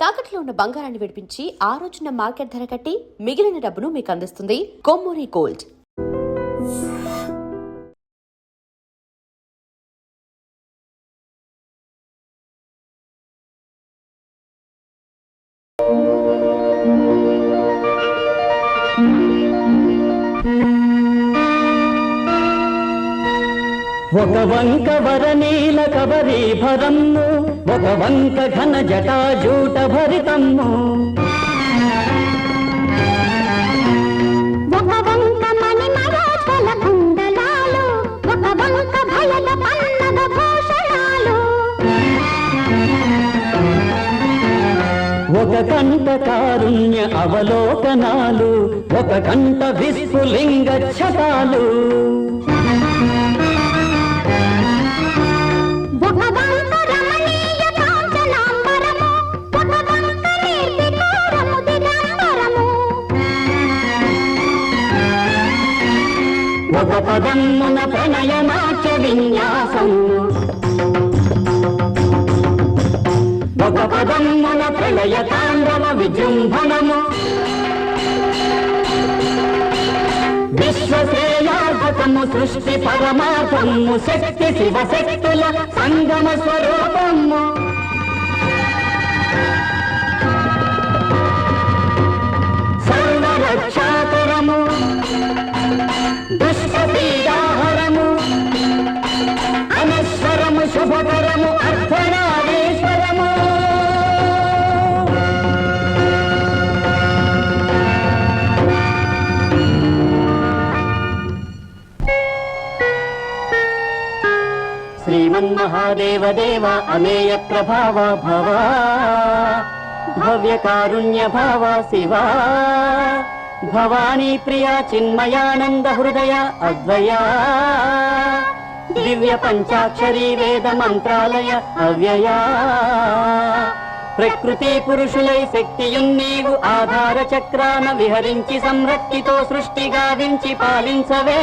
తాకట్లో ఉన్న బంగారాన్ని విడిపించి ఆ రోజున మార్కెట్ ధర కట్టి మిగిలిన డబ్బును మీకు అందిస్తుంది కొమ్మూరి గోల్డ్. ఒక వంక వరనీల కబరీభరమ్ము, ఒక వంక ఘన జటాజూట భరితమ్ము, ఒక వంక మణిమరాచల కుండలాలు, ఒక వంక భయద పన్నగ భూషణాలు, ఒక కంట కారుణ్య అవలోకనాలు, ఒక కంట విస్ఫులింగ ఛటాలు, ఒక పదమ్మున ప్రణయనాట్య విన్యాసము, ఒక పదమ్మున ప్రళయ తాండవ విజృంభణము, విశ్వశ్రేయార్థకము సృష్టి పరమార్థము, శక్తి శివశక్తుల సంగమ స్వరూపము, సర్వరక్షాకరము, దుష్టపీడాహరము, అనశ్వరము, శుభకరము, అర్ధనారీశ్వరము. శ్రీమన్మహాదేవ దేవ అమేయ ప్రభావ భవ, భవ్య కారుణ్య భావ శివా, భవానీ ప్రియా చిన్మయానంద హృదయ అద్వయా, దివ్య పంచాక్షరీ వేద మంత్రాలయ అవ్యయా, ప్రకృతి పురుషులై శక్తియున్నీవు ఆధార చక్రాన విహరించి సంరక్తితో సృష్టి గావించి పాలించవే,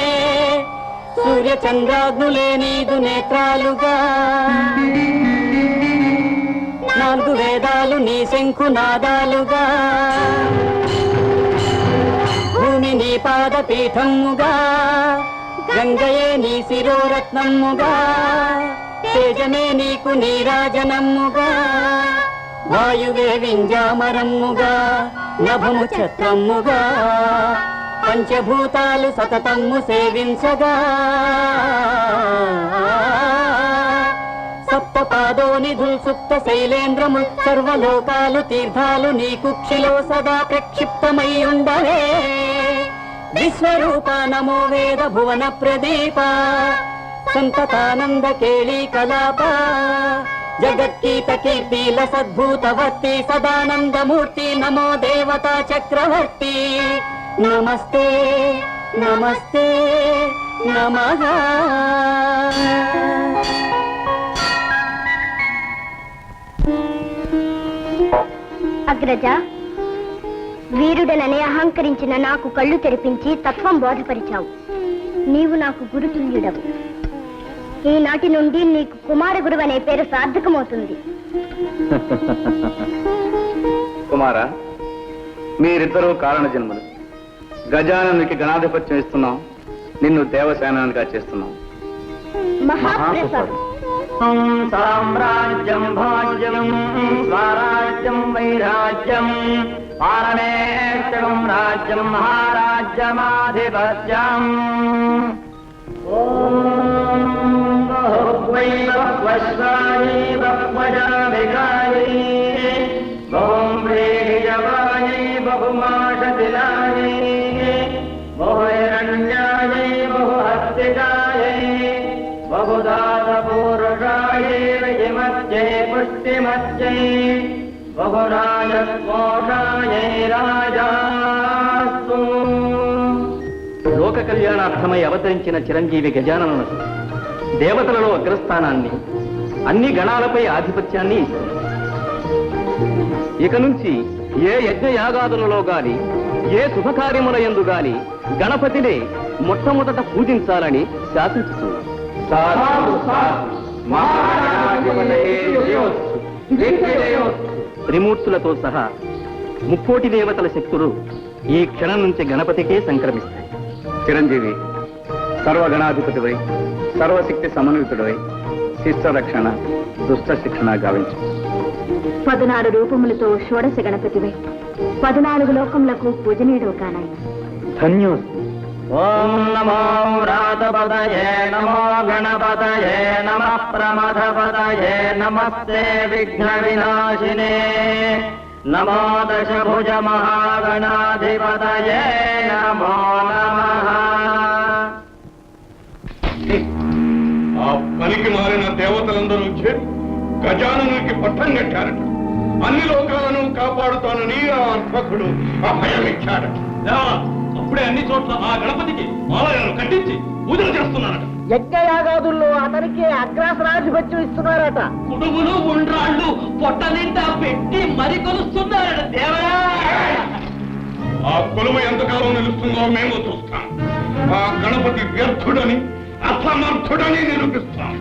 సూర్య చంద్రాగ్నులే నీదు నేత్రాలుగా, నాలుగు వేదాలు నీ శంఖునాదాలుగా, భూమి నీ పాదపీఠముగా, గంగయే నీ శిరోరత్నముగా, తేజమే నీకు నీరాజనముగా, వాయువే వింజామరముగా, నభము ఛత్రముగా, పంచభూతాలు సతతమ్ము సేవించగా, సప్తపాదోనిధుల్ సుప్త శైలేంద్రము, సర్వలోకాలు తీర్థాలు నీ కుక్షిలో సదా ప్రక్షిప్తమై ఉండవే, విశ్వరూప నమో వేద భువన ప్రదీప, సంతతానంద కేళీ కలాప, జగత్కీత కీర్తిల సద్భూతవర్తి, సదానందమూర్తి నమో దేవతా చక్రవర్తి, నమస్తే నమస్తే నమః. అగ్రజ, వీరుడనని అహంకరించిన నాకు కళ్ళు తెరిపించి తత్వం బోధపరిచావు. నీవు నాకు గురుతుల్యుడవు. ఈనాటి నుండి నీకు కుమార గురువు అనే పేరు సార్థకమవుతుంది. కుమారా, మీరిద్దరూ కారణ జన్మలు. గజాననునికి గణాధిపత్యం ఇస్తున్నాం, నిన్ను దేవసేనానిగా చేస్తున్నాం. మహాప్రసాదం. సామ్రాజ్యం భాగ్యం స్వరాజ్యం వైరాజ్యం, పారమేష్టం రాజ్యం మహారాజ్యమాధిపత్యం. ఓం బహువై బహ్వశ్వాయై బహ్వజామికాయై, ఓం వ్రీహిజవాయై బహుమాషతిలాయై, బహుహిరణ్యాయై బహుహస్తికాయై, బహుదాతపూరుషాయై విమత్యై పుష్టిమత్యై, బహురాజకోషాయై రాజాస్తు. లోక కళ్యాణార్థమై అవతరించిన చిరంజీవి గజాననునకు దేవతలలో అగ్రస్థానాన్ని, అన్ని గణాలపై ఆధిపత్యాన్ని ఇస్తుంది. ఇక నుంచి ఏ యజ్ఞయాగాదులలో గాని, ఏ శుభకార్యముల యందు గాని గణపతినే మొట్టమొదట పూజించాలని శాసించుతున్నాం. త్రిమూర్తులతో సహా ముక్కోటి దేవతల శక్తులు ఈ క్షణం నుంచి గణపతికే సంక్రమిస్తాయి. చిరంజీవి సర్వగణాధిపతివై సర్వశక్తి సమన్వితుడవై శిష్ట రక్షణ దుష్ట శిక్షణ గావించు. 14 రూపములతో షోడశ గణపతివై 14 లోకములకు పూజనీయుడు కానాయి. ధన్యోస్. ఓం నమో వ్రాతపదయే నమో గణపతయే నమః ప్రమథపదయే నమస్తే విఘ్న వినాశినే నమో దశభుజ మహాగణాధిపతయే నమో నమః. ఆ పనికి మారిన దేవతలందరూ చేరి గజాననునికి పట్టం కట్టారట. అన్ని లోకాలను కాపాడుతానని ఆ అర్భకుడు అభయమిచ్చాడట. అప్పుడే అన్ని చోట్ల ఆ గణపతికి ఆలయాలు కట్టించి పూజలు చేస్తున్నారట. యజ్ఞయాగాదుల్లో అతనికి అగ్రాసనాధిపత్యం ఇస్తున్నారట. కుడుములు ఉండ్రాళ్ళు పొట్ట నిండా పెట్టి మరి కొలుస్తున్నారట దేవరా. ఆ కొలువు ఎంతకాలం నిలుస్తుందో మేము చూస్తాం. ఆ గణపతి వ్యర్థుడని అసమర్థుడని నిరూపిస్తాం.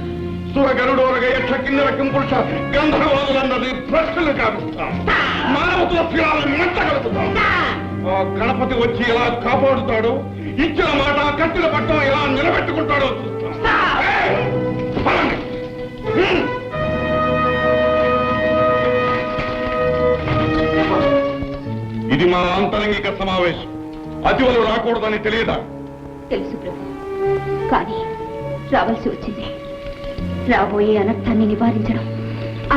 సురగరుడోరగ యక్ష కిన్నెర కింపురుష గంధర్వాదులన్నది ప్రశ్నలు కావిస్తాం. మానవత్వ శిలాలను మెచ్చగలుగుతాం. ఆ గణపతి వచ్చి ఎలా కాపాడుతాడో, ఇచ్చిన మాట కట్టిన పట్టం ఎలా నిలబెట్టుకుంటాడో చూస్తాం. పదండి. ఇది మా ఆంతరంగిక సమావేశం. అతివలు రాకూడదని తెలియదా? తెలుసు ప్రభు, కానీ రావాల్సి వచ్చింది. రాబోయే అనర్థాన్ని నివారించడం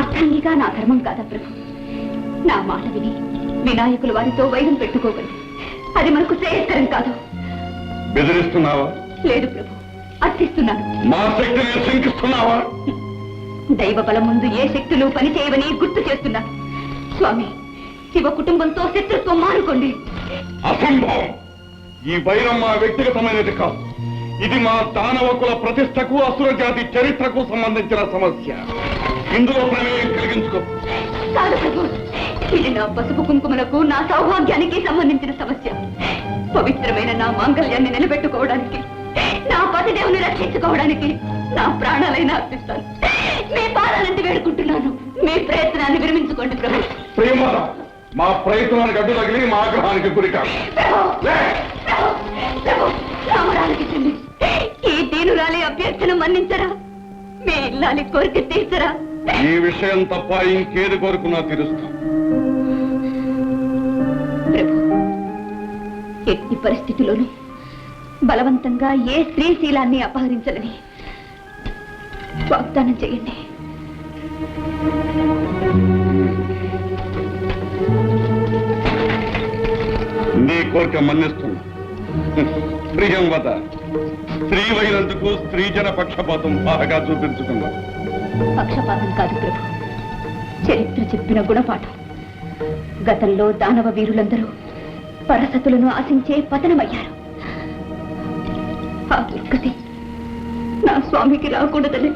అర్థంగిగా నా ధర్మం కాదా ప్రభు? నా మాట విని వినాయకుల వారితో వైరం పెట్టుకోగలరు. అది మనకు శ్రేయస్కరం కాదు. బెదిరిస్తున్నావా? లేదు ప్రభు, అర్థిస్తున్నాను. మా శక్తిని శంకిస్తున్నావా? దైవ బలం ముందు ఏ శక్తులు పనిచేయవని గుర్తు చేస్తున్నాను. స్వామి, శివ కుటుంబంతో శత్రుత్వం మానుకోండి. అసంభవం. ఈ వైరం మా వ్యక్తిగతమైనది కాదు. ఇది మా దానవ కుల ప్రతిష్టకు అసుర జాతి చరిత్రకు సంబంధించిన సమస్య. ఇందులో ప్రమేయం కలిగించుకో. కాదు ప్రభు, ఇది నా పసుపు కుంకుమలకు నా సౌభాగ్యానికి సంబంధించిన సమస్య. పవిత్రమైన నా మాంగళ్యాన్ని నిలబెట్టుకోవడానికి, నా పతిదేవుని రక్షించుకోవడానికి నా ప్రాణాలైనా అర్పిస్తాను. మీ పాదాలంటే వేడుకుంటున్నాను. మీ ప్రయత్నాన్ని విరమించుకోండి ప్రభు. ప్రియమాత, మా ప్రయత్నానికి అడ్డు తగిలి మా ఆగ్రహానికి గురికాదు. రామరాలకి చెల్లి, ఈ దీనురాలి అభ్యర్థన మన్నించరా? మీ ఇల్లాలి కోరిక తీర్చరా? ఈ విషయం తప్ప ఇంకేది కోరుకున్నా తీరుస్తాం. ప్రభు, ఎట్టి పరిస్థితిలోనూ బలవంతంగా ఏ స్త్రీ శీలాన్ని అపహరించాలని వాగ్దానం చేయండి. నీ కోరిక మన్నిస్తున్నా. ప్రియం వద, స్త్రీవైనందుకు స్త్రీజన పక్షపాతం బాగా చూపించుకున్నా. పక్షపాతం కాదు ప్రభు, చరిత్ర చెప్పిన గుణపాఠం. గతంలో దానవ వీరులందరూ పరసతులను ఆశించే పతనమయ్యారు. ఆ దుర్గతి నా స్వామికి రాకూడదని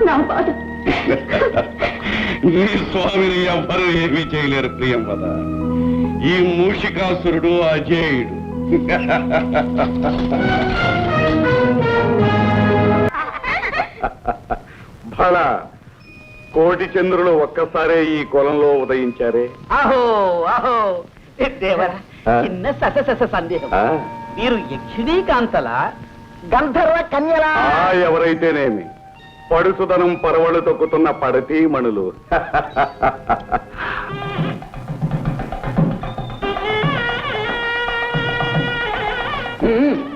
నా బాధ. నీ స్వామిని ఎవ్వరూ ఏమీ చేయలేరు ప్రియం వద. ఈ మూషికాసురుడు అజేయుడు. భళ, కోటి చంద్రులు ఒక్కసారే ఈ కులంలో ఉదయించారే. అహో అహో దేవరా, చిన్న సస సందేహం. మీరు యక్షిణీ కాంతల గంధర్వ కన్యలా? ఎవరైతేనేమి, పడుసుదనం పరవళ్ళు తొక్కుతున్న పడతీ మణులు.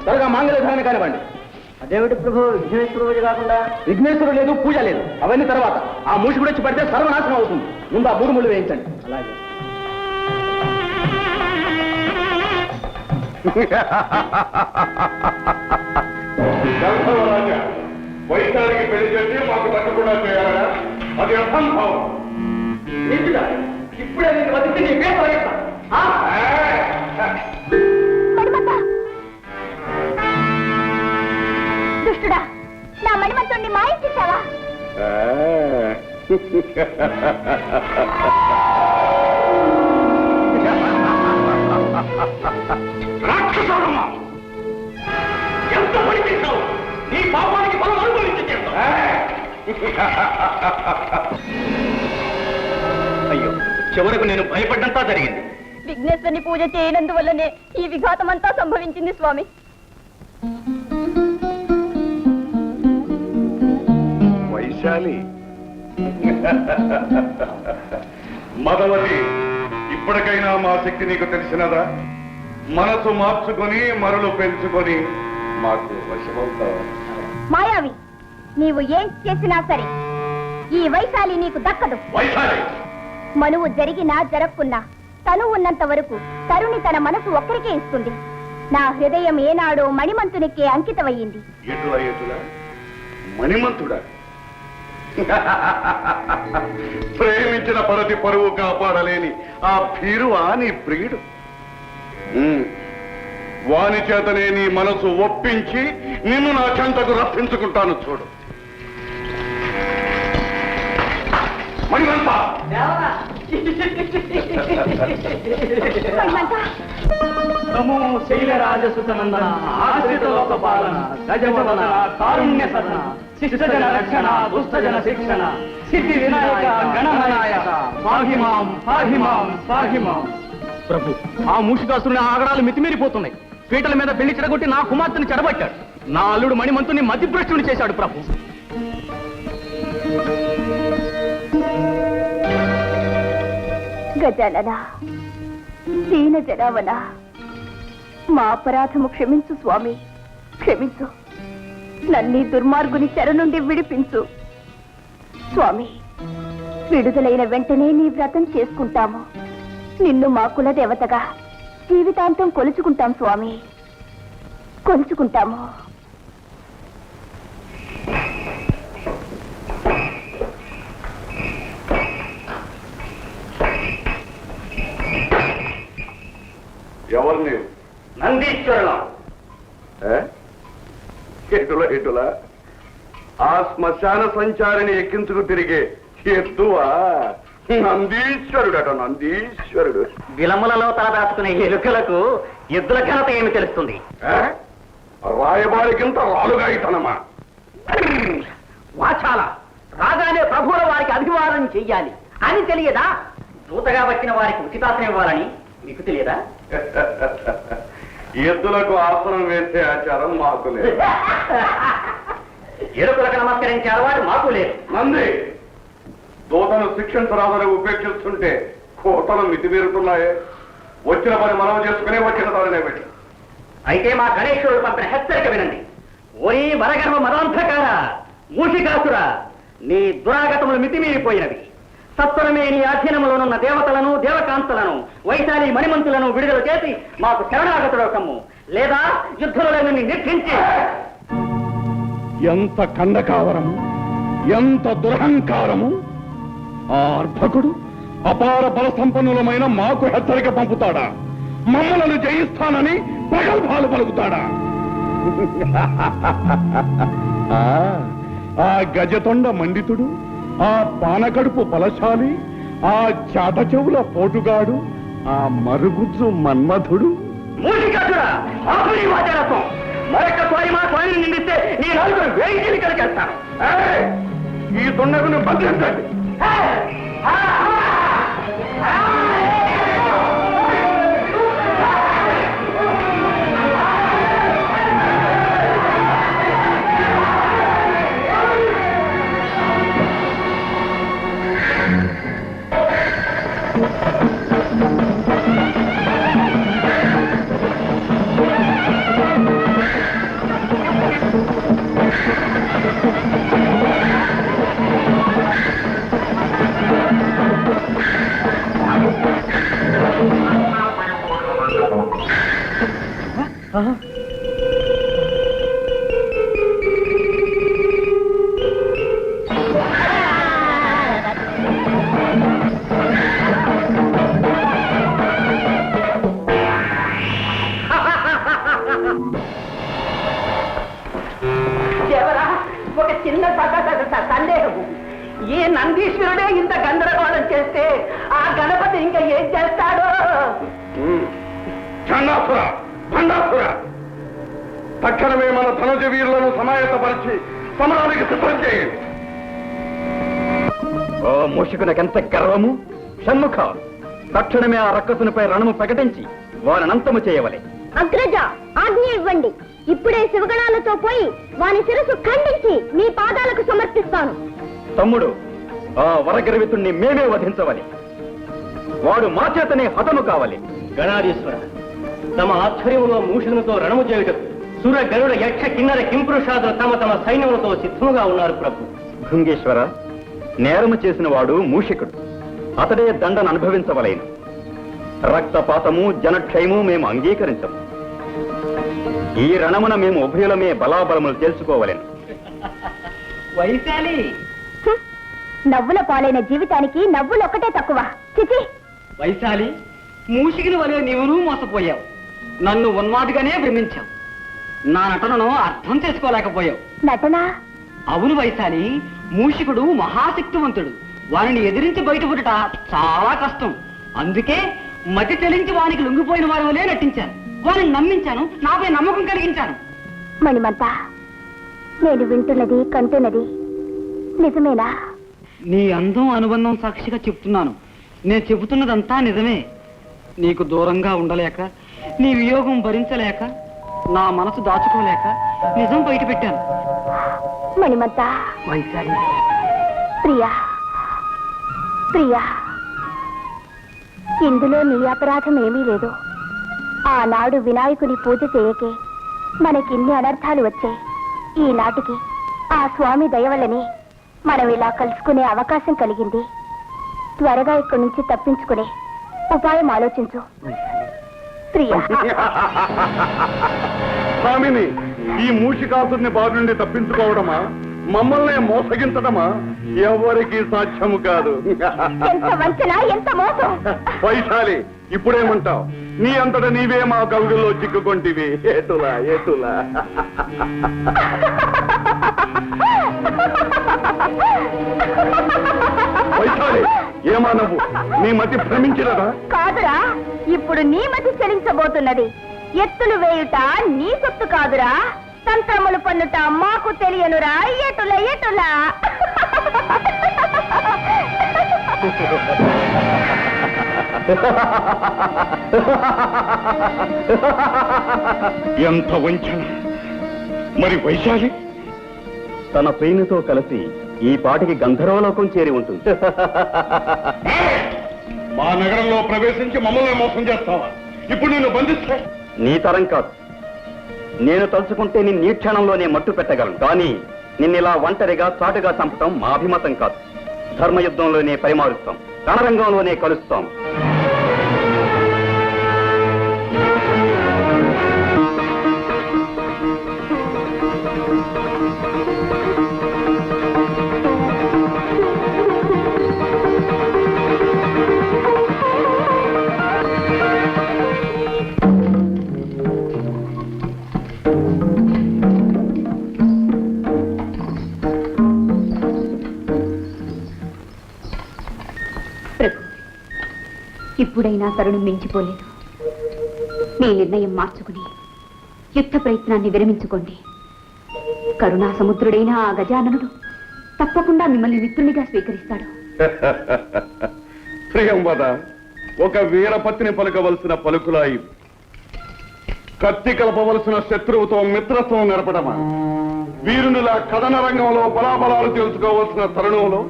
త్వరగా మాంగళ్యధారణ కానివ్వండి. అదేమిటి ప్రభు, విఘ్నేశ్వర పూజ కాకుండా? విఘ్నేశ్వరుడు లేదు, పూజ లేదు. అవన్నీ తర్వాత. ఆ మూషికుడు వచ్చి పడితే సర్వనాశనం అవుతుంది. ముందు ఆ 3 ముళ్ళు వేయించండి. అలాగే. గంధర్వరాజా, వైద్యానికి పెళ్లి చేసి మాకు తగ్గకుండా చేయాలరా? అది అసంభవం. ఇప్పుడే నేను వదిలితే నీ పేరు వదిలేస్తా. దుష్టుడా, నా మణిమంతుణ్ణి మాయించేశావా? రాక్షసుడమ్మా, ఎంత పని చేశావు? నీ పాపానికి బలం అనుభవించి చేస్తావు. అయ్యో, చివరకు నేను భయపడ్డంతా జరిగింది. విఘ్నేశ్వరుని పూజ చేయనందువల్లనే ఈ విఘాతమంతా సంభవించింది స్వామి. వైశాలి, మదవతి, ఇప్పటికైనా మా శక్తి నీకు తెలిసినదా? మనసు మార్చుకొని మరలు పెంచుకొని మాకు వశమవుతావా? మాయావి, నీవు ఏం చేసినా సరే ఈ వైశాలి నీకు దక్కదు. వైశాలి, మనువు జరిగినా జరగకున్నా తను ఉన్నంత వరకు తరుణి తన మనసు ఒక్కరికే ఇస్తుంది. నా హృదయం ఏనాడో మణిమంతునికే అంకితమయ్యింది. ఎటులా ఎటులా మణిమంతుడా? ప్రేమించిన పరతి పరువు కాపాడలేని ఆ భీరువా నీ ప్రియుడు? వాని చేతనే నీ మనసు ఒప్పించి నిన్ను నా చెంతకు రప్పించుకుంటాను. చూడు మణిమంత, నమో శైలరాజసుతనందన, ఆశ్రిత లోక పాలన, గజవదన, కారుణ్య సదన, శిష్టజన రక్షణ, దుష్టజన శిక్షణ, సిద్ధి వినాయక గణనాయక, పాహిమాం పాహిమాం పాహిమాం. ప్రభు, ఆ మూషికాసురుని ఆగడాలు మితిమీరిపోతున్నాయి. పీటల మీద పెళ్లి చెడగొట్టి నా కుమార్తెను చెడబట్టాడు. నా అల్లుడు మణిమంతుని మతిభ్రష్టుని చేశాడు ప్రభు. గజానన, దీన జనావన, మా అపరాధము క్షమించు స్వామి, క్షమించు. నన్నీ దుర్మార్గుని చెర నుండి విడిపించు స్వామి. విడుదలైన వెంటనే నీ వ్రతం చేసుకుంటాము. నిన్ను మా కుల దేవతగా జీవితాంతం కొలుచుకుంటాం స్వామి, కొలుచుకుంటాము. ఎవరు నీవు? నందీశ్వరులం. ఎటులా ఎటులా ఆ శ్మశాన సంచారిని ఎక్కించుకు తిరిగే ఎత్తువా? నందీశ్వరుడట, నందీశ్వరుడు. విలములలో తలదాచుకునే ఎలుకలకు ఎద్దుల ఘనత ఏమి తెలుస్తుంది? రాయబారికింత రాలుగా ఇతనమా? వాచాల రాగానే ప్రభువుల వారికి అభివాదం చెయ్యాలి అని తెలియదా? దూతగా వచ్చిన వారికి ఉచితాసనం ఇవ్వాలని మీకు తెలియదా? ఎద్దులకు ఆసనం వేసే ఆచారం మాకు లేదు. ఎలుకలకు నమస్కరించే అలవాటు మాకు లేదు. నంది, దూతను శిక్షించరాదని ఉపేక్షిస్తుంటే కోతలు మితిమీరుతున్నాయే. వచ్చిన పని మనం చేసుకునే వచ్చిన దానినే పెట్టి. అయితే మా గణేశ్వరుడు పంపిన హెచ్చరిక వినండి. ఓరి వరగర్వ మదాంధకార, మూషికాసుర, నీ దురాగతములు మితిమీరిపోయినవి. సత్వరమే నీ అధీనములోనున్న దేవతలను, దేవకాంతలను, వైశాలి మణిమంతులను విడుదల చేసి మాకు శరణాగతుడు కమ్ము, లేదా యుద్ధంలో నిన్ను నిర్ధించి. ఎంత ఖండకావరము, ఎంత దురహంకారము! ఆ అర్భకుడు అపార బల సంపన్నులమైన మాకు హెచ్చరిక పంపుతాడా? మమ్మలను జయిస్తానని ప్రగల్భాలు పలుకుతాడా? ఆ గజతొండ మండితుడు, ఆ పానకడుపు బలశాలి, ఆ చాట చెవుల పోటుగాడు, ఆ మరుగుజ్జు మన్మధుడు. మూషికాసుర, ఆపు నీ వాచారత్వం. మరొక్కసారి మా స్వామిని నిందిస్తే నీ నలుగురు వేయి కలిగేస్తాను. ఈ దుండగును బంధించండి. దేవరా, ఒక చిన్న సందేహము. ఈ నందీశ్వరుడే ఇంత గందరగోళం చేస్తే ఆ గణపతి ఇంకా ఏం చేస్తాడో? చండాసుర, భండాసుర, తక్షణమే మన ధనుజ వీరులను సమాయత్తపరిచి సమరానికి సిద్ధం చేయండి. ఓ మూషికునకెంత గర్వము! షణ్ముఖ, తక్షణమే ఆ రక్కసునిపై రణము ప్రకటించి వారినంతము చేయవలే. అగ్రజ, ఆజ్ఞ ఇవ్వండి. ఇప్పుడే శివగణాలతో పోయి వాని శిరస్సు ఖండించి మీ పాదాలకు సమర్పిస్తాను. తమ్ముడు, ఆ వరగర్వితుణ్ణి మేమే వధించవలే. వాడు మా చేతనే హతము కావాలి. గణాధీశ్వర, తమ ఆధ్వర్యంలో మూషణతో రణము చేయుటకు సుర గరుడ యక్ష కిన్నర కింపురుషాదులు తమ తమ సైన్యములతో సిద్ధముగా ఉన్నారు ప్రభు. భృంగేశ్వర, నేరము చేసిన వాడు మూషికుడు. అతడే దండను అనుభవించవలేను. రక్తపాతము జనక్షయము మేము అంగీకరించము. ఈ రణమున మేము ఉభయులమే బలాబలములు తెలుసుకోవలేను. వైశాలి, నవ్వుల పాలైన జీవితానికి నవ్వులు ఒక్కటే తక్కువ. చిచి, వైశాలి, మూషికిని వలె నీవును మోసపోయావు. నన్ను ఉన్మాదిగానే భ్రమించావు. నా నటనను అర్థం చేసుకోలేకపోయావు. నటన? అవును వైశాలి, మూషికుడు మహాశక్తివంతుడు. వారిని ఎదిరించి బయటపడుట చాలా కష్టం. అందుకే మతి తెలించి వానికి లొంగిపోయిన వారి వలే నటించాను. వారిని నమ్మించాను, నాపై నమ్మకం కలిగించాను. మణిమంత, నేను వింటున్నది కంటున్నది నిజమేనా? నీ అందం అనుబంధం సాక్షిగా చెప్తున్నాను. నేను చెబుతున్నదంతా నిజమే. నీకు దూరంగా ఉండలేక, నీ వియోగం భరించలేక, నా మనసు దాచుకోలేక నిజం బయట పెట్టాను. మణిమంత, వైశాలి, ప్రియా ప్రియా, ఇందులో నీ అపరాధం ఏమీ లేదు. ఆనాడు వినాయకుని పూజ చేయకే మనకిన్ని అనర్థాలు వచ్చాయి. ఈనాటికి ఆ స్వామి దయవల్లనే మనం ఇలా కలుసుకునే అవకాశం కలిగింది. త్వరగా ఇక్కడి నుంచి తప్పించుకునే ఉపాయం ఆలోచించు ప్రియా. స్వామిని, ఈ మూషికాసుని బారి నుండి తప్పించుకోవడమా, మమ్మల్ని మోసగించడమా ఎవరికి సాధ్యము కాదు. ఎంత వంచన, ఎంత మోసం! వైశాలి, ఇప్పుడేమంటావు? నీ అంతట నీవే మా కవుగుల్లో చిక్కుకొంటివి. ఏటులా ఏటులా. వైశాలి, ఏమా నువ్వు? నీ మతి భ్రమించినదా? కాదురా, ఇప్పుడు నీ మతి చెలించబోతున్నది. ఎత్తులు వేయుట నీ సొత్తు కాదురా, తంత్రములు పన్నుట మాకు తెలియనురా. ఎటుల ఎటులా. ఎంత వంచన! మరి వైశాలి తన ప్రేమితో కలిసి ఈ పాటికి గంధర్వలోకం చేరి ఉంటుంది. మా నగరంలో ప్రవేశించి మమ్మల్ని మోసం చేస్తావా? ఇప్పుడు నిన్ను బంధిస్తే నీ తరం కాదు. నేను తలుచుకుంటే నిన్ను ఈ క్షణంలోనే మట్టు పెట్టగలను. కానీ నిన్నిలా ఒంటరిగా చాటుగా చంపటం మా అభిమతం కాదు. ధర్మయుద్ధంలోనే పరిమారుస్తాం, రణరంగంలోనే కలుస్తాం. ఇప్పుడైనా తరుణం మించిపోలేదు. మీ నిర్ణయం మార్చుకుని యుద్ధ ప్రయత్నాన్ని విరమించుకోండి. కరుణా సముద్రుడైన ఆ గజాననుడు తప్పకుండా మిమ్మల్ని మిత్రునిగా స్వీకరిస్తాడు. ప్రియంవద, ఒక వీరపత్ని పలుకవలసిన పలుకులా ఇవి. కత్తి కలపవలసిన శత్రువుతో మిత్రత్వం నెరపడమా? వీరునిలా కథన రంగంలో బలాబలాలు తెలుసుకోవలసిన తరుణంలో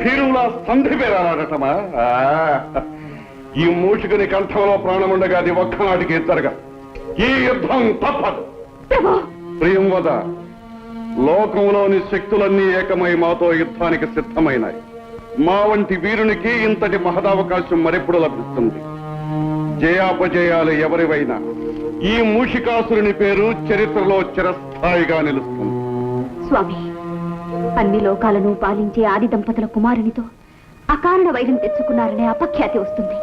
వీరులా సంధి పేరాడటమా? ఈ మూషికుని కంఠంలో ప్రాణముండగా అది ఒక్కనాటికి జరగ. ఈ యుద్ధం తప్పదు. ప్రియంవద, లోకంలోని శక్తులన్నీ ఏకమై మాతో యుద్ధానికి సిద్ధమైనాయి. మా వంటి వీరునికి ఇంతటి మహదావకాశం మరెప్పుడు లభిస్తుంది. జయాపజయాలు ఎవరివైనా ఈ మూషికాసురుని పేరు చరిత్రలో చిరస్థాయిగా నిలుస్తుంది. స్వామి, అన్ని లోకాలను పాలించే ఆది దంపతుల కుమారునితో అకారణ వైరం తెచ్చుకున్నారనే అపఖ్యాతి వస్తుంది.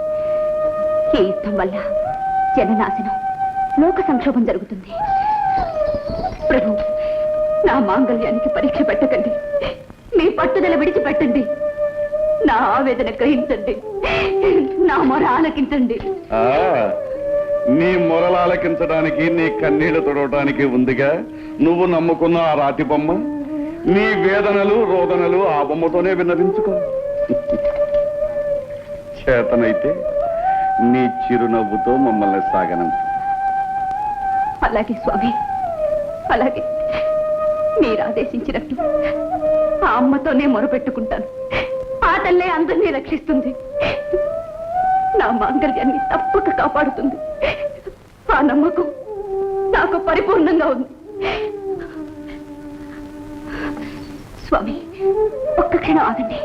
ఈ యుద్ధం వల్ల జననాశనం, లోక సంక్షోభం జరుగుతుంది. ప్రభు, నా మాంగళ్యానికి పరీక్ష పెట్టకండి. మీ పట్టుదల విడిచిపెట్టండి. నా ఆవేదన గ్రహించండి. నా మొర ఆలకించండి. నీ మొరలాలకించడానికి, నీ కన్నీళ్లు తుడవటానికి ఉందిగా నువ్వు నమ్ముకున్న ఆ రాతి బొమ్మ. నీ వేదనలు రోదనలు ఆ బొమ్మతోనే విన్నవించుకో. చేతనైతే నీ చిరునవ్వుతో మమ్మల్ని సాగనంపు. అలాగే స్వామి, అలాగే మీరు ఆదేశించినట్టు ఆ అమ్మతోనే మొరపెట్టుకుంటాను. ఆ తల్లే అందరినీ రక్షిస్తుంది, నా మాంగళ్యాన్ని తప్పక కాపాడుతుంది. ఆ నమ్మకం నాకు పరిపూర్ణంగా ఉంది. స్వామి, ఒక్క క్షణం ఆగండి.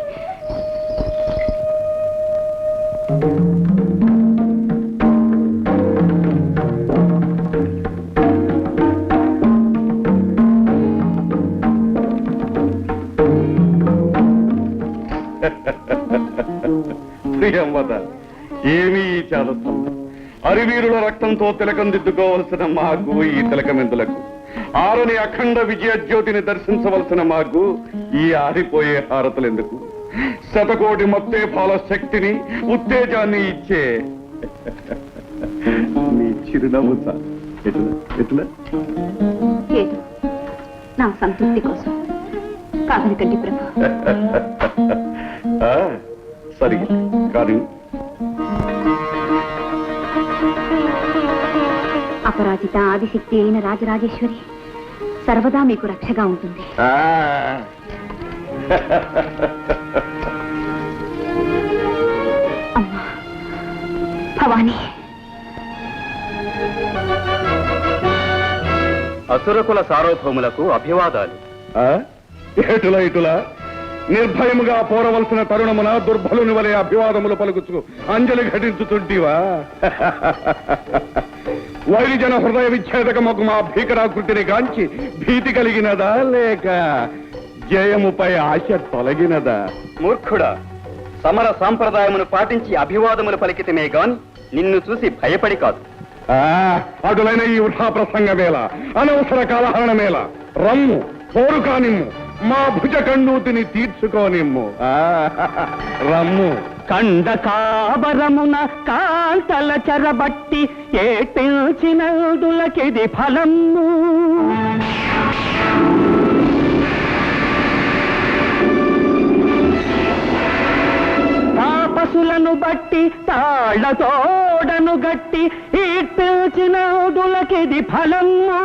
ప్రియంవద, ఏమీ ఈ చాదత్వం? అరివీరుల రక్తంతో తిలకం దిద్దుకోవలసిన మాకు ఈ తిలకమెందులకు? ఆరని అఖండ విజయ జ్యోతిని దర్శించవలసిన మాకు ఈ ఆరిపోయే హారతులెందుకు? శతకోటి మత్తేఫాల శక్తిని, ఉత్తేజాన్ని ఇచ్చే నీ చిరునవ్వు సార్. ఎట్లా ఏదో నా సంతృప్తి కోసం కాదనకండి ప్రభు. సరి కానీ అపరాజిత ఆదిశక్తి అయిన రాజరాజేశ్వరి సర్వదా మీకు రక్షగా ఉంటుంది. అమ్మా భవానీ, అసురకుల సార్వభౌములకు అభివాదాలు. ఇటులా నిర్భయముగా పోరవలసిన తరుణమున దుర్బలుని వలె అభివాదములు పలుకుచు అంజలి ఘటించుతుంటివా? వైరిజన హృదయ విచ్ఛేదకముకు మా భీకరాకృతిని గాంచి భీతి కలిగినదా, లేక జయముపై ఆశ తొలగినదా? మూర్ఖుడా, సమర సాంప్రదాయమును పాటించి అభివాదములు పలికితమే గాని నిన్ను చూసి భయపడి కాదు. అటులైన ఈ వృథా ప్రసంగమేళ, అనవసర కాలహరణమేళ. రమ్ము, పోరు కానిమ్ము, మా భుజ కండూతిని తీర్చుకోనిమ్ము. రమ్ము. కండ కాబరమున కాంతల చెరబట్టి ఏటిల్చినదులకిది ఫలము. తాపసులను బట్టి తాళ్లతోడను గట్టి ఈటిల్చినదులకిది ఫలము.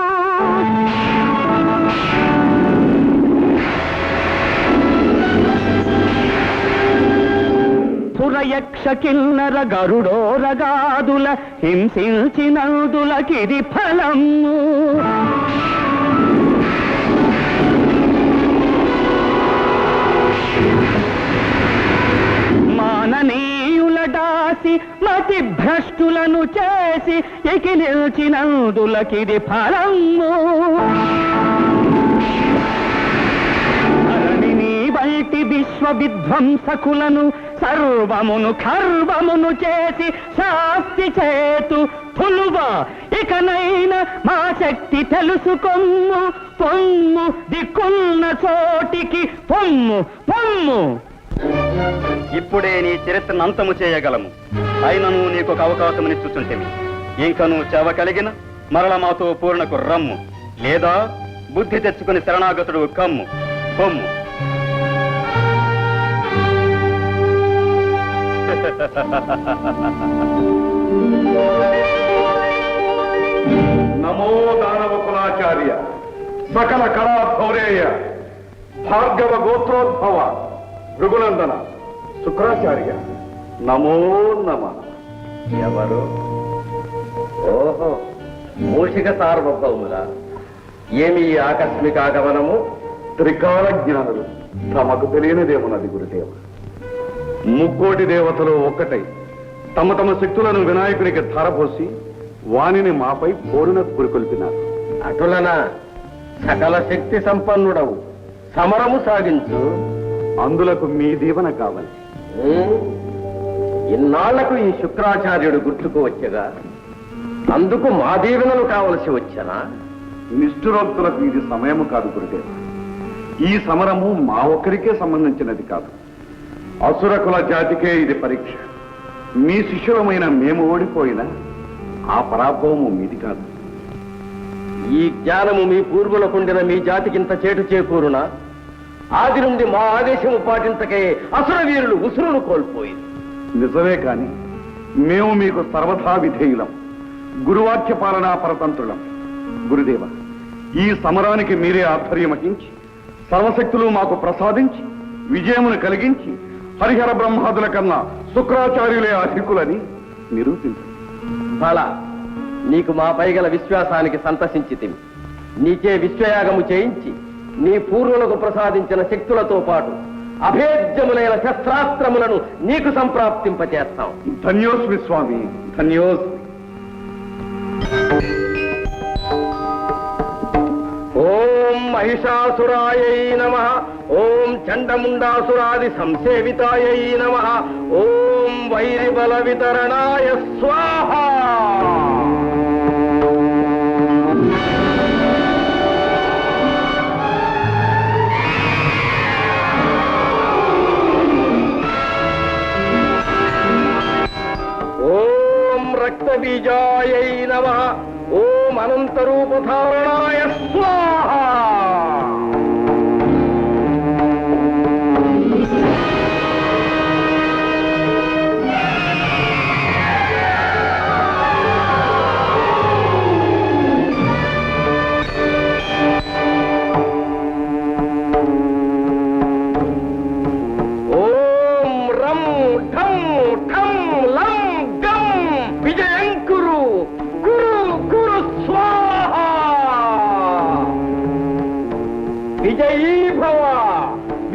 సురయక్ష కిన్నర గరుడోరగాదుల హింసించినందులకిది ఫలము. మాననీయుల దాసి మతి భ్రష్టులను చేసి ఎకిలిల్చినందులకిది ఫలము. బయటి విశ్వ విధ్వంసకులను సర్వమును ఖర్వమును చేసి శాస్తి చేతు తులువా. ఇకనైనా మా శక్తి తెలుసుకొమ్ము, పొమ్ము దిక్కున్న చోటికి పొమ్ము పొమ్ము. ఇప్పుడే నీ చరిత్రను అంతము చేయగలము. అయినను నీకొక అవకాశమునిచ్చుచుంటిమి. ఇంకను చెవ కలిగిన మరల మాతో పూర్ణకు రమ్ము, లేదా బుద్ధి తెచ్చుకుని శరణాగతుడు కమ్ము పొమ్ము. నమో దానవ కులాచార్య, సకల కళాధౌరేయ, భార్గవ గోత్రోద్భవ, భృగునందన, శుక్రాచార్య, నమో నమ. ఎవరు? ఓహో, మూషిక సార్వభౌముల. ఏమి ఆకస్మిక ఆగమనము? త్రికాల జ్ఞానులు, తమకు తెలియనిదేమున్నది గురుదేవ. ముక్కోటి దేవతలు ఒక్కటై తమ తమ శక్తులను వినాయకునికి ధారపోసి వానిని మాపై పోరున పురికొల్పినారు. అటులన సకల శక్తి సంపన్నుడవు, సమరము సాగించు. అందులకు మీ దీవెన కావాలి. ఇన్నాళ్లకు ఈ శుక్రాచార్యుడు గుర్తుకు వచ్చగా అందుకు మా దీవెనలు కావలసి వచ్చనా? నిష్ఠురోక్తులకు ఇది సమయము కాదు గురుదేవ. ఈ సమరము మా ఒక్కరికే సంబంధించినది కాదు, అసురకుల జాతికే ఇది పరీక్ష. మీ శిష్యులమైన మేము ఓడిపోయినా ఆ పరాభవము మీది కాదు. ఈ జ్ఞానము మీ పూర్వులకుండిన మీ జాతికింత చేటు చేకూరునా? ఆది నుండి మా ఆదేశము పాటించకే అసుర వీరులు ఉసురును కోల్పోయింది. నిజమే కాని మేము మీకు సర్వథా విధేయులం, గురువాక్య పాలనా పరతంత్రులం. గురుదేవ, ఈ సమరానికి మీరే ఆధ్వర్యం వహించి సర్వశక్తులు మాకు ప్రసాదించి విజయమును కలిగించి హరిహర బ్రహ్మాదుల కన్నా శుక్రాచార్యులే అధికులని నిరూపించండి. బాలా, నీకు మా పైగల విశ్వాసానికి సంతసించితిమి. నీకే విశ్వయాగము చేయించి నీ పూర్వులకు ప్రసాదించిన శక్తులతో పాటు అభేద్యములైన శస్త్రాస్త్రములను నీకు సంప్రాప్తింపచేస్తాం. ధన్యోస్మి స్వామి, ధన్యోస్మి. ఓం మహిషాసురాయై నమః. ఓం చండముండాసురాది సంసేవితాయై నమః. ఓం వైరిబల వితరణాయ స్వాహ. ఓం రక్తబీజాయై నమః. ఓం అనంతరూపధారణాయ స్వాహ. ఓం రం ఠం ఠం లం గం విజయం కురు కురు కురు స్వాహ. విజయీ భవ,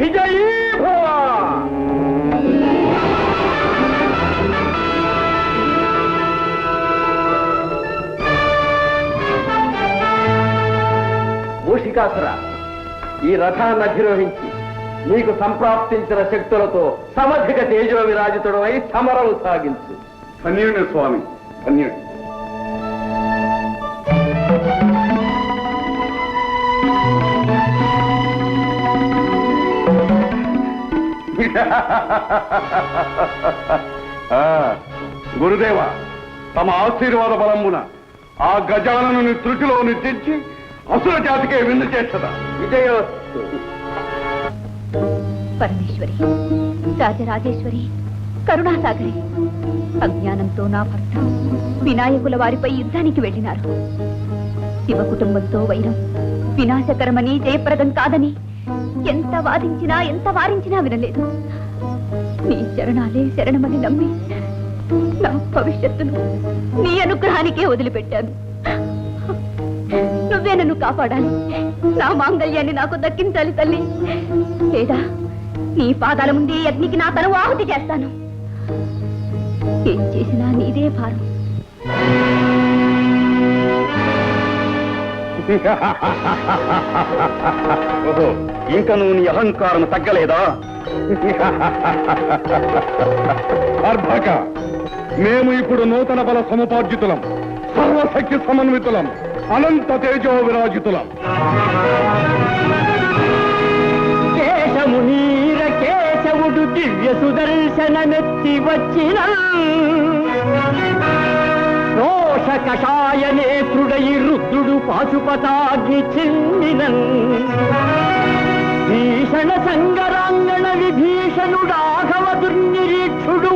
విజయీ భవ. మూషికాసుర, ఈ రథాన్ని అధిరోహించి నీకు సంప్రాప్తించిన శక్తులతో సమధిక తేజో విరాజితుడమై సమరం సాగించు. ధన్యుడి స్వామి, ధన్యుడి. గురుదేవ, తమ ఆశీర్వాద బలమున ఆ గజాలను త్రుటిలో తెచ్చి అసుర జాతికే విందు చేస్తదా. విజయోస్తు. పరమేశ్వరి, రాజరాజేశ్వరి, కరుణాసాగరి, అజ్ఞానంతో నా భర్త వినాయకుల వారిపై యుద్ధానికి వెళ్ళినారు. శివ కుటుంబంతో వైరం వినాశకరమని, జయప్రదం కాదని ఎంత వాదించినా ఎంత వారించినా వినలేదు. నీ చరణాలే శరణమని నమ్మి నా భవిష్యత్తును నీ అనుగ్రహానికే వదిలిపెట్టాను. నువ్వే నన్ను కాపాడాలి, నా మాంగళ్యాన్ని నాకు దక్కించాలి తల్లి. లేదా నీ పాదాల ముందే అగ్నికి నా తను ఆహుతి చేస్తాను. ఏం చేసినా నీదే భారం. ఓహో, ఇంకా నువ్వు నీ అహంకారం తగ్గలేదా? అర్భక, మేము ఇప్పుడు నూతన బల సముపార్జితులం, సర్వశక్తి సమన్వితులం, అనంత తేజో విరాజితులం. కేశము నీర కేశవుడు దివ్య సుదర్శనమెత్తి వచ్చిన రోష కషాయ నేత్రుడై రుద్రుడు పాశుపతాగ్ని చెందినన్ భీషణ సంగరాంగణ విభీషణుడాఘవ దుర్నిరీక్షుడు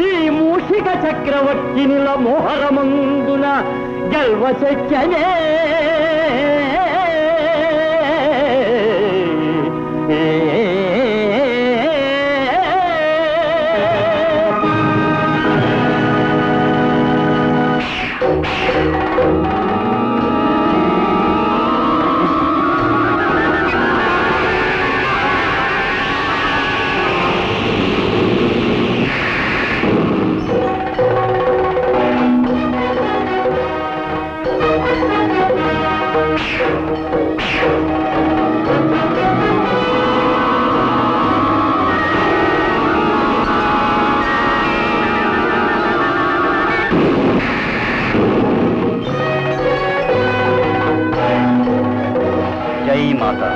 ఈ మూషిక చక్రవర్తినుల మోహరమందున గల్వశక్యనే. జై మాతా.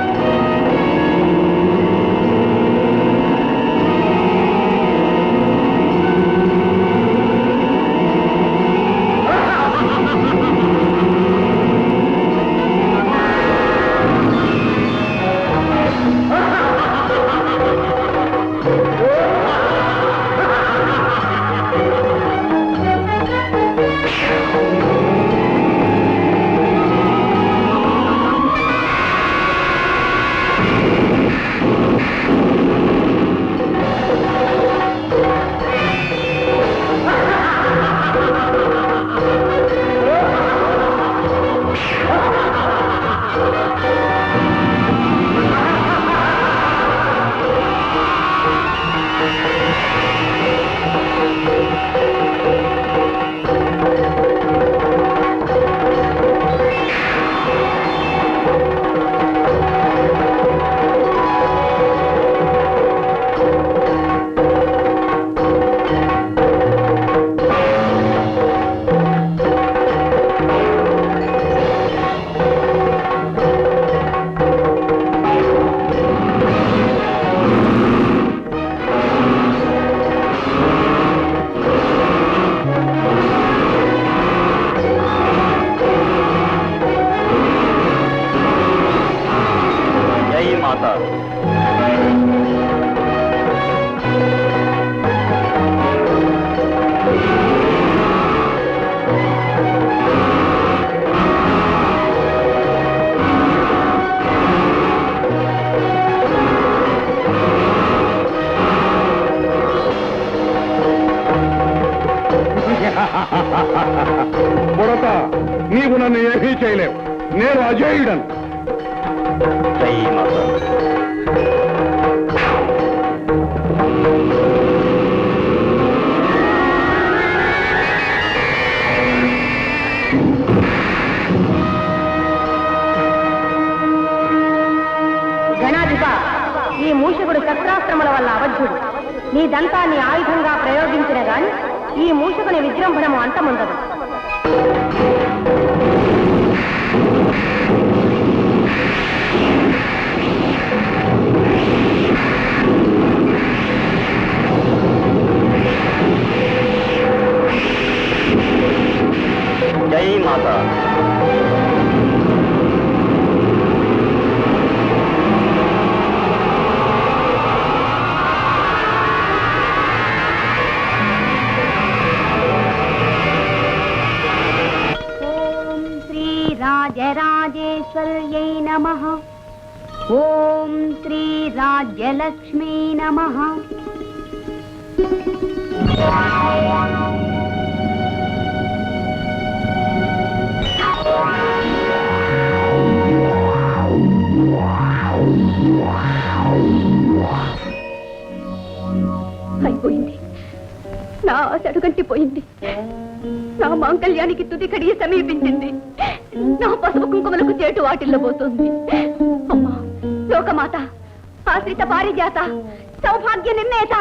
బుడత, నీవు నన్ను ఏమీ చేయలేవు. నేను అజేయుడను. జై మాత. గణాధిప, ఈ మూషకుడు శస్త్రాస్త్రముల వల్ల అవధ్యుడు. నీ దంతాన్ని ఆయుధంగా ప్రయోగించిన గాని ఈ మూషకుని విజృంభణము అంతముందదు. జై మాత. రాజరాజేశ్వర్యై నమః. ఓం శ్రీ రాజ్యలక్ష్మీ నమః. అయిపోయింది. నా ఆశ అడుగంటిపోయింది. నా మాంగళ్యానికి తుది కడియ సమీపించింది. నా పసుపు కుంకుమలకు చేటు వాటిల్లో పోతుంది. అమ్మా లోకమాత, ఆశ్రిత పారిజాత, సౌభాగ్య నిర్ణేత.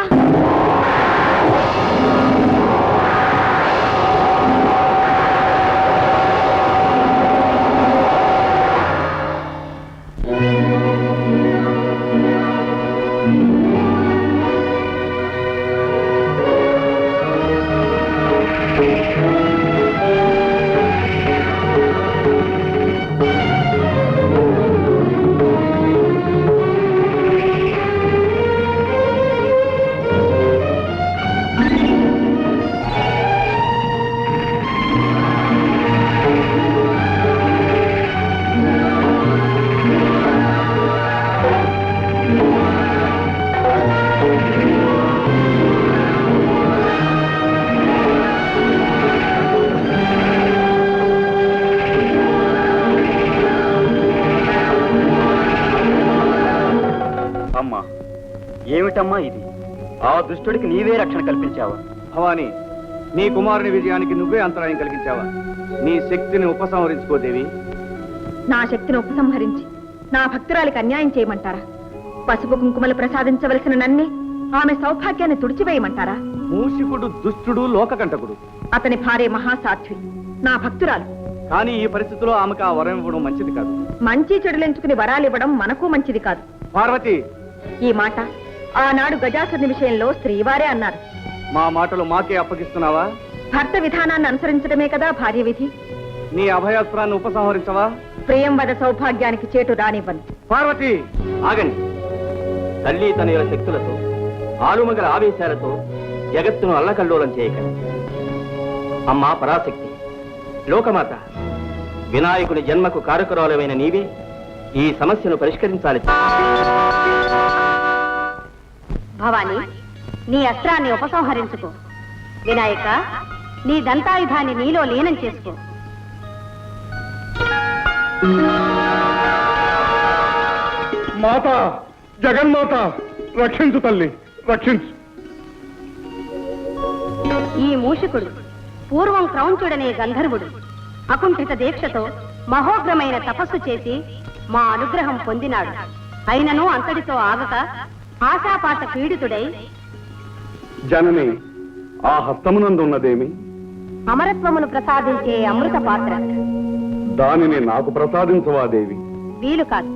అమ్మా, ఏమిటమ్మా ఇది? ఆ దుష్టుడికి నీవే రక్షణ కల్పించావా? భవాని, నీ కుమారుని విజయానికి నువ్వే అంతరాయం కలిగించావా? నీ శక్తిని ఉపసంహరించుకోదేవి. నా శక్తిని ఉపసంహరించి నా భక్తురాలికి అన్యాయం చేయమంటారా? పసుపు కుంకుమలు ప్రసాదించవలసిన నన్నే ఆమె సౌభాగ్యాన్ని తుడిచివేయమంటారా? మూషికుడు దుష్టుడు, లోకకంటకుడు. అతని భార్య మహాసాధ్వి, నా భక్తురాలు. కానీ ఈ పరిస్థితిలో ఆమెకు ఆ వరం ఇవ్వడం మంచిది కాదు. మంచి చెడులెంచుకుని వరాలివ్వడం మనకు మంచిది కాదు. పార్వతి, ఈ మాట ఆనాడు గజాసురుని విషయంలో శ్రీవారే అన్నారు. మా మాటలు మాకే అప్పగిస్తున్నావా? భర్త విధానాన్ని అనుసరించడమే కదా భార్య విధి. నీ అభయాస్త్రాన్ని ఉపసంహరించవా? ప్రియంవద సౌభాగ్యానికి చేటు రానివ్వను. పార్వతి, ఆగండి. తల్లి తనయుల శక్తులతో, ఆలుమగల ఆవేశాలతో జగత్తును అల్లకల్లోలం చేయకండి. అమ్మా పరాశక్తి, లోకమాత, వినాయకుని జన్మకు కారకురాలమైన నీవే ఈ సమస్యను పరిష్కరించాలి. భవాని, నీ అస్త్రాన్ని ఉపసంహరించుకో. వినాయక, నీ దంతాయుధాన్ని నీలో లీనం చేసుకో. మాత, జగన్మాత, రక్షించు తల్లి, రక్షించు. ఈ మూషకుడు పూర్వం క్రౌంచుడనే గంధర్వుడు అకుంఠిత దీక్షతో మహోగ్రమైన తపస్సు చేసి మా అనుగ్రహం పొందినాడు. అయినను అంతటితో ఆగక ఆశాపాత పీడితుడై జనని, ఆ హస్తమునందున్నదేమి? అమరత్వమును ప్రసాదించే అమృత పాత్ర. దానిని నాకు ప్రసాదించవా దేవి? వీలు కాదు.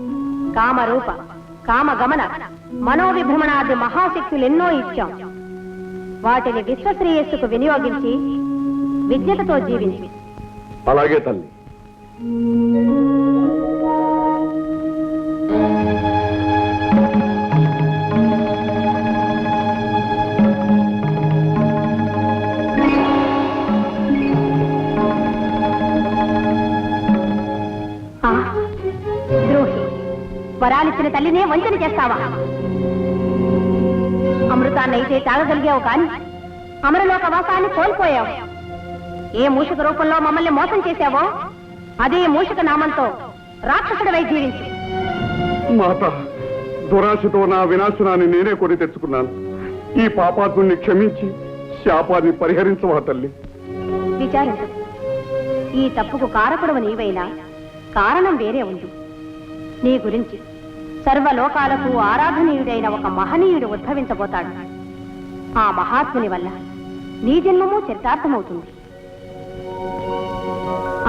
కామరూప, కామగమన, మనోవిభ్రమణాది మహాశక్తులెన్నో ఇచ్చాం. వాటిని విశ్వశ్రేయస్సుకు వినియోగించి విద్యలతో జీవించి. అలాగే తల్లి. ద్రోహి, వరాలిచ్చిన తల్లినే వంచన చేస్తావా? అమృతాన్నైతే తాగగలిగావు కాని అమరలోక వాసాన్ని కోల్పోయావు. ఏ మూషిక రూపంలో మమ్మల్ని మోసం చేశావో అదే మూషిక నామంతో రాక్షసుడివై జీవించు. మాత, దురాశతో నా వినాశనాన్ని నేనే కొని తెచ్చుకున్నాను. ఈ పాపాత్ముని క్షమించి శాపాన్ని పరిహరించవా తల్లి. విచారించు. ఈ తప్పుకు కారకుడవు నీవైనా కారణం వేరే ఉంది. నీ గురించి సర్వలోకాలకు ఆరాధనీయుడైన ఒక మహనీయుడు ఉద్భవించబోతాడు. ఆ మహాత్ముని వల్ల నీ జన్మము చరితార్థమవుతుంది.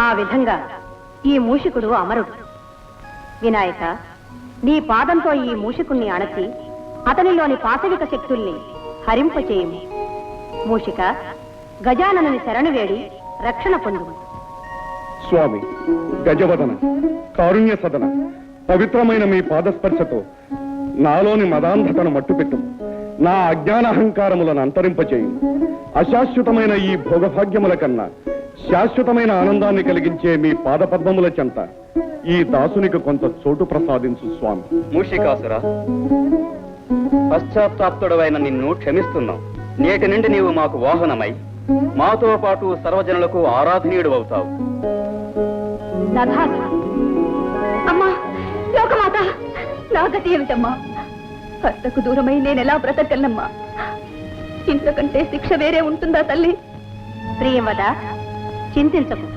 ఆ విధంగా ఈ మూషికుడు అమరుడు. వినాయక, నీ పాదంతో ఈ మూషికుణ్ణి అణచి అతనిలోని పాశవిక శక్తుల్ని హరింపచేయము. మూషిక, గజాననుని శరణు వేడి రక్షణ పొందు. స్వామి, గజవదన, కారుణ్య సదన, పవిత్రమైన మీ పాదస్పర్శతో నాలోని మదాంధతను మట్టుపెట్టు. నా అజ్ఞానాహంకారములను అంతరింపచేయు. అశాశ్వతమైన ఈ భోగభాగ్యముల కన్నా శాశ్వతమైన ఆనందాన్ని కలిగించే మీ పాదపద్మముల చెంత ఈ దాసునికి కొంత చోటు ప్రసాదించు స్వామి. మూషికాసురా, పశ్చాత్తాప్తుడవైన నిన్ను క్షమిస్తున్నాం. నేటి నుండి నీవు మాకు వాహనమై మాతో పాటు సర్వజనులకు ఆరాధనీయుడు అవుతావు. అమ్మా, లోకమాత, నా గతి ఏమిటమ్మా? భర్తకు దూరమై నేనెలా బ్రతకగలనమ్మా? ఇంతకంటే శిక్ష వేరే ఉంటుందా తల్లి? ప్రియవద, చింతించకు.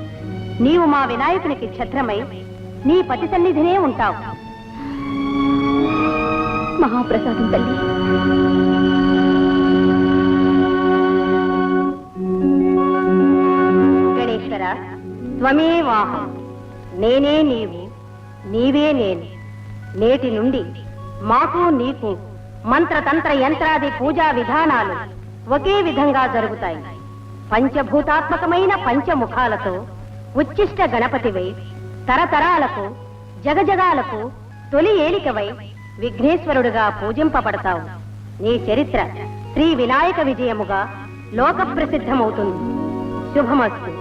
నీవు మా వినాయకునికి ఛత్రమై నీ పతి సన్నిధినే ఉంటావు. మహాప్రసాదం తల్లి. గణేశ్వర, త్వమేవాహం. నేనే నీవు, నీవే నేను. నేటి నుండి మాకు నీకు మంత్రతంత్ర యంత్రాది పూజా విధానాలు ఒకే విధంగా జరుగుతాయి. పంచభూతాత్మకమైన పంచముఖాలతో ఉచ్చిష్ట గణపతివై తరతరాలకు జగజగాలకు తొలి ఏలికవై విఘ్నేశ్వరుడుగా పూజింపబడతావు. నీ చరిత్ర శ్రీ వినాయక విజయముగా లోక ప్రసిద్ధమవుతుంది. శుభమస్తు.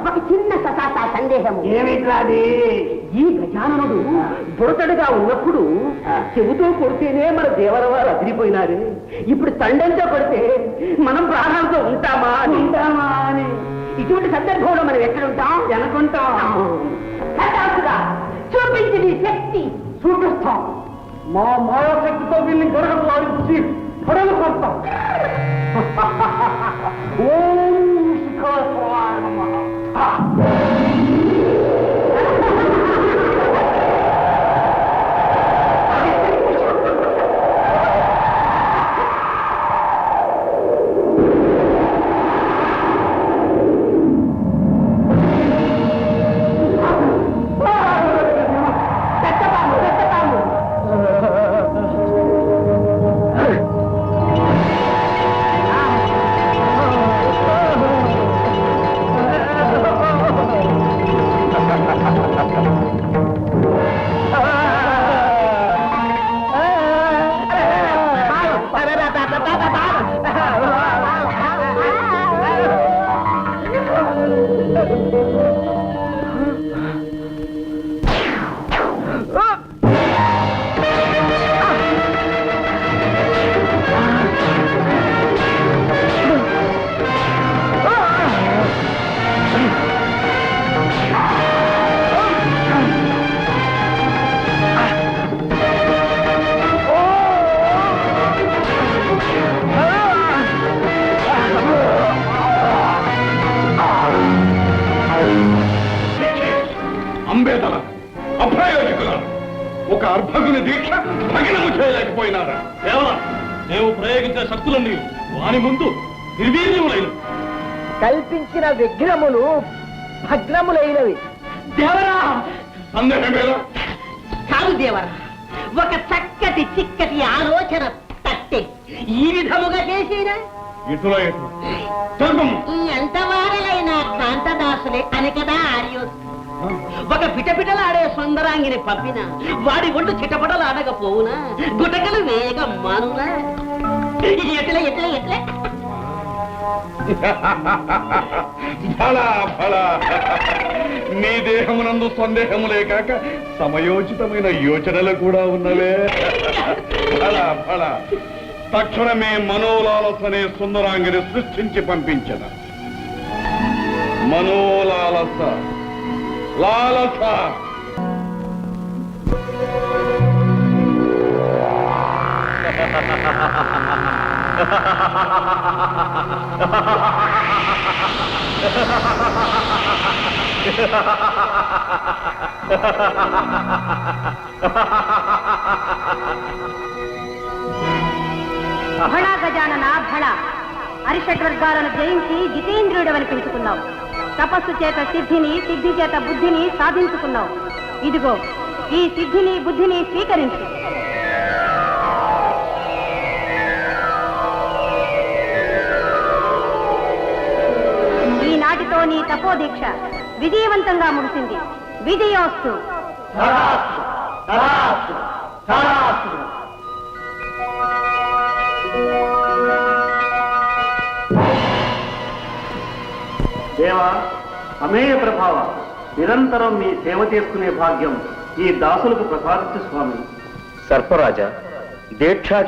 ఒక చిన్న ససాత సందేహము. ఏమిట్రాది? ఈ గజాననుడు బుడతడుగా ఉన్నప్పుడు చెబుతూ కొడితేనే మన దేవరవారు అదిరిపోయినారు. ఇప్పుడు తండంతో కొడితే మనం ప్రాణాలతో ఉంటామా అని ఇటువంటి సందర్భంలో మనం ఎక్కడుంటాం? అనుకుంటాం. చూపించి నీ శక్తి చూపిస్తాం. మా మాయాశక్తితో వీళ్ళని గొడవలు ఆడించి పడలు కొడతాం. ఓం శిఖరాయ నమః. అంబేదల అప్రయోజకుల ఒక అర్భకుని దీక్ష భగ్నము చేయలేకపోయినారా? కేవలం మేము ప్రయోగించిన శక్తులన్నీ వాని ముందు నిర్వీర్యములైన కల్పించిన విఘ్నములు భగ్నములైనవి. దేవరా సందేహమేలా? కాదు దేవరా, ఒక చక్కటి చిక్కటి ఆలోచన తట్టి ఈ విధముగా చేసినా ఇటులో ఎంత వారలైన కాంతదాసులే అని కదా ఆర్యోస్తు ఒక పిటపిటలాడే సుందరాంగిని పంపిన వాడి ఒంటు చిటపటలు ఆడకపోవునా గుటకలు వేగం మానునా ఎట్లా ఎట్లా ఎట్లా ఫలా ఫలా నీ దేహమునందు సందేహములే కాక సమయోచితమైన యోచనలు కూడా ఉన్నవే. ఫలా ఫలా తక్షణమే మనోలాలసనే సుందరాంగిని సృష్టించి పంపించద. మనోలాలస లాలస భళ గజానన భళ అరిషడ్వర్గాలను జయించి జితేంద్రియుడవని పిలుచుకున్నావు. తపస్సు చేత సిద్ధిని, సిద్ధి చేత బుద్ధిని సాధించుకున్నావు. ఇదిగో ఈ సిద్ధిని బుద్ధిని స్వీకరించు. ఈనాటితో నీ తపోదీక్ష విజయవంతంగా ముగిసింది. విజయోస్తు. దేవా, అమేయ ప్రభావ, నిరంతరం మీ సేవ చేసుకునే భాగ్యం ఈ దాసులకు ప్రసాదించు స్వామి. సర్పరాజా, దీక్షా